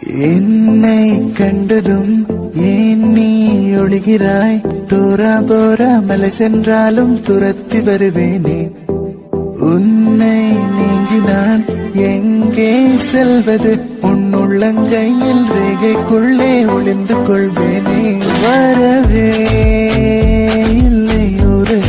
என்னை கண்டதும் ஏன் நீ ஒழுகிறாய்? தூரா போரா மலை சென்றாலும் துரத்தி வருவேனே. உன்னை நீங்கி நான் எங்கே செல்வது? உன்னுள்ளங்கையில் ரேகைக்குள்ளே ஒளிந்து கொள்வேனே. வரவே இல்லை ஒரு